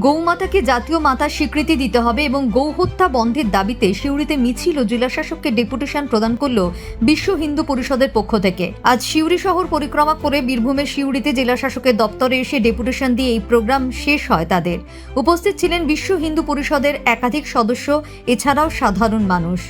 গৌমাতাকে জাতীয় মাতার স্বীকৃতি দিতে হবে এবং গৌ হত্যা বন্ধের দাবিতে সিউড়িতে মিছিল ও জেলাশাসককে ডেপুটেশন প্রদান করল বিশ্ব হিন্দু পরিষদের পক্ষ থেকে। আজ সিউড়ি শহর পরিক্রমা করে বীরভূমের সিউড়িতে জেলাশাসকের দপ্তরে এসে ডেপুটেশন দিয়ে এই প্রোগ্রাম শেষ হয় তাদের। উপস্থিত ছিলেন বিশ্ব হিন্দু পরিষদের একাধিক সদস্য, এছাড়াও সাধারণ মানুষ।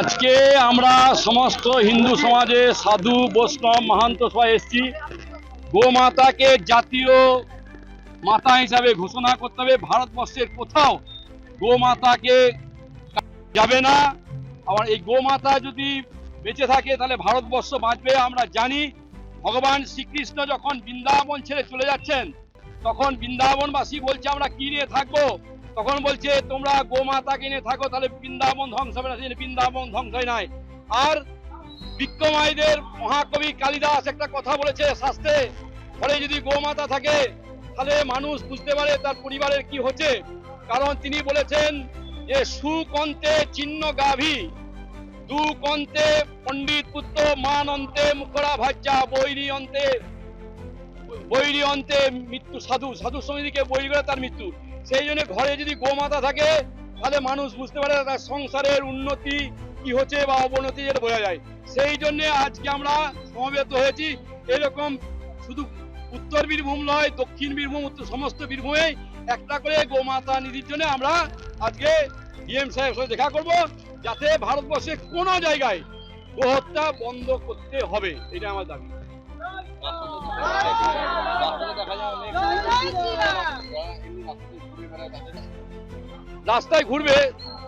আজকে আমরা সমস্ত হিন্দু সমাজে সাধু বৈষ্ণব মাহান্ত সবাই এসেছি। গোমাতাকে জাতীয় মাতা হিসাবে ঘোষণা করতে হবে। ভারতবর্ষের কোথাও গোমাতাকে যাবে না। আবার এই গোমাতা যদি বেঁচে থাকে তাহলে ভারতবর্ষ বাঁচবে। আমরা জানি ভগবান শ্রীকৃষ্ণ যখন বৃন্দাবন ছেড়ে চলে যাচ্ছেন তখন বৃন্দাবনবাসী বলছে আমরা কি নিয়ে থাকবো, তখন বলছে তোমরা গোমাতাকে নিয়ে থাকো, তাহলে বৃন্দাবন ধ্বংস হবে না। বৃন্দাবন ধ্বংস হয় নাই। আর বিক্রমাইদের মহাকবি কালিদাস একটা কথা বলেছে শাস্ত্রে, ফলে যদি গোমাতা থাকে তাহলে মানুষ বুঝতে পারে তার পরিবারের কি হচ্ছে। কারণ তিনি বলেছেন যে সুকন্তে চিহ্ন গাভী, দুকন্তে পণ্ডিত পুত্র, মান অন্তে মুখরা ভাজ্যা, বৈরী অন্তে মৃত্যু। সাধু সমিতিকে বৈরী করে তার মৃত্যু। সেই জন্য ঘরে যদি গোমাতা থাকে তাহলে মানুষ বুঝতে পারে তার সংসারের উন্নতি কি হচ্ছে বা অবনতি, যেটা বোঝা যায়। সেই জন্য আজকে আমরা সমবেত হয়েছি। এরকম শুধু উত্তর বীরভূম নয়, দক্ষিণ বীরভূম, সমস্ত বীরভূমে একটা করে গোমাতা নিধির জন্য আমরা আজকে ডিএম সাহেবের সাথে দেখা করব, যাতে ভারতবর্ষে কোনো জায়গায় গোহত্যা বন্ধ করতে হবে। এটা আমার দাবি। রাস্তায় ঘুরবে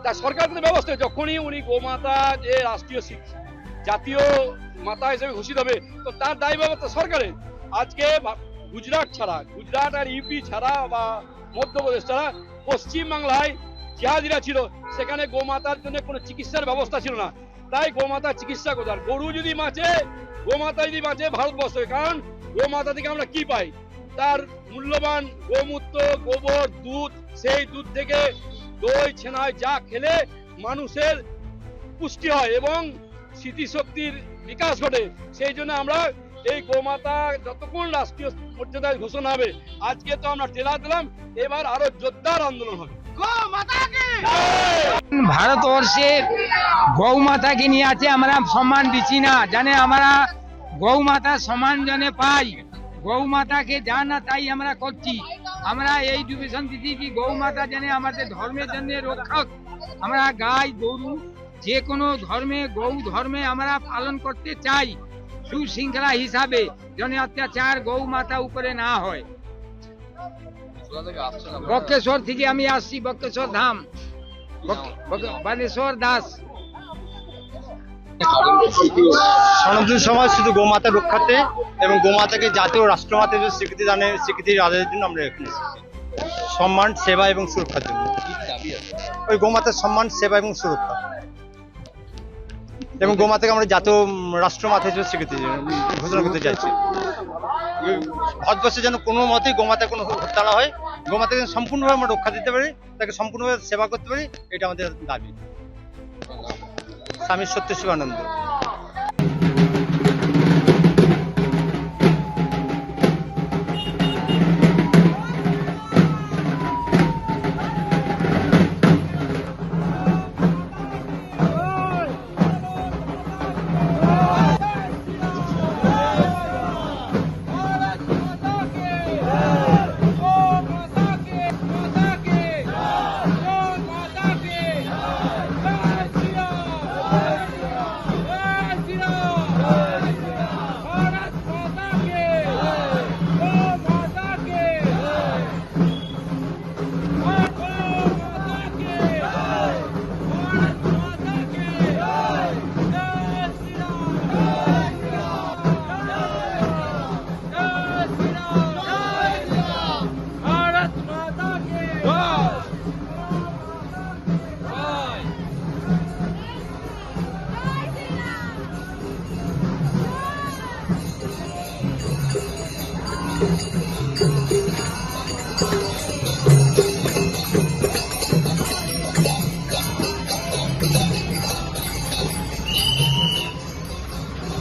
তার সরকার ব্যবস্থা। যখনই উনি গোমাতা যে রাষ্ট্রীয় জাতীয় মাতা হিসেবে ঘোষিত হবে তো তার দায় ব্যবস্থা সরকারের। আজকে গুজরাট ছাড়া, গুজরাট আর ইউপি ছাড়া বা মধ্যপ্রদেশ ছাড়া পশ্চিমবাংলায় জিহাদিরা ছিল, সেখানে গোমাতার জন্য কোনো চিকিৎসার ব্যবস্থা ছিল না। তাই গোমাতার চিকিৎসা কোথায়? গরু যদি বাঁচে, গোমাতা যদি বাঁচে ভারতবর্ষে। কারণ গোমাতা থেকে আমরা কি পাই? তার মূল্যবান গোমূত্র, গোবর, দুধ, সেই দুধ থেকে দই, ছানা যা খেলে মানুষের পুষ্টি হয় এবং স্মৃতিশক্তির বিকাশ ঘটে। সেই জন্য আমরা এই গোমাতা যতক্ষণ রাষ্ট্রীয় মর্যাদায় ঘোষণা হবে, আজকে তো আমরা টেলা দিলাম, এবার আরো জোরদার আন্দোলন হবে। ভারতবর্ষে গৌ মাতাকে নিয়ে আছে আমরা সম্মান দিচ্ছি না, জানে আমরা গৌ মাতা সম্মান জনে পাই। গৌ মাতাকে যা না তাই আমরা করছি। আমরা এই ডিভিশন দিচ্ছি কি গৌ মাতা জানে আমাদের ধর্মের জন্য রক্ষক। আমরা গাই গরু যে কোনো ধর্মে, গৌ ধর্মে আমরা পালন করতে চাই। সুশৃঙ্খলা হিসাবে যেন অত্যাচার গৌ মাতা উপরে না হয়। বক্রেশ্বর থেকে আমি আসছি, বক্রেশ্বর ধাম, বানেশ্বর দাস। সনাতন সমাজ শুধু গোমাতা রক্ষার্থে এবং গোমাতাকে জাতীয় রাষ্ট্রমাতা হিসেবে স্বীকৃতির আদায়ের জন্য আমরা এখানে এসেছি। সম্মান, সেবা এবং সুরক্ষার জন্য। ওই গোমাতার সম্মান, সেবা এবং সুরক্ষা, এবং গোমাতাকে আমরা জাতীয় রাষ্ট্রমাতা হিসেবে স্বীকৃতি ঘোষণা করতে চাইছি। ভারতবর্ষে যেন কোনো মতেই গোমাতার কোনো হত্যা না হয়, গোমাতাকে যেন সম্পূর্ণভাবে আমরা রক্ষা দিতে পারি, তাকে সম্পূর্ণভাবে সেবা করতে পারি, এটা আমাদের দাবি। স্বামী সত্য শিবানন্দ। Thank you.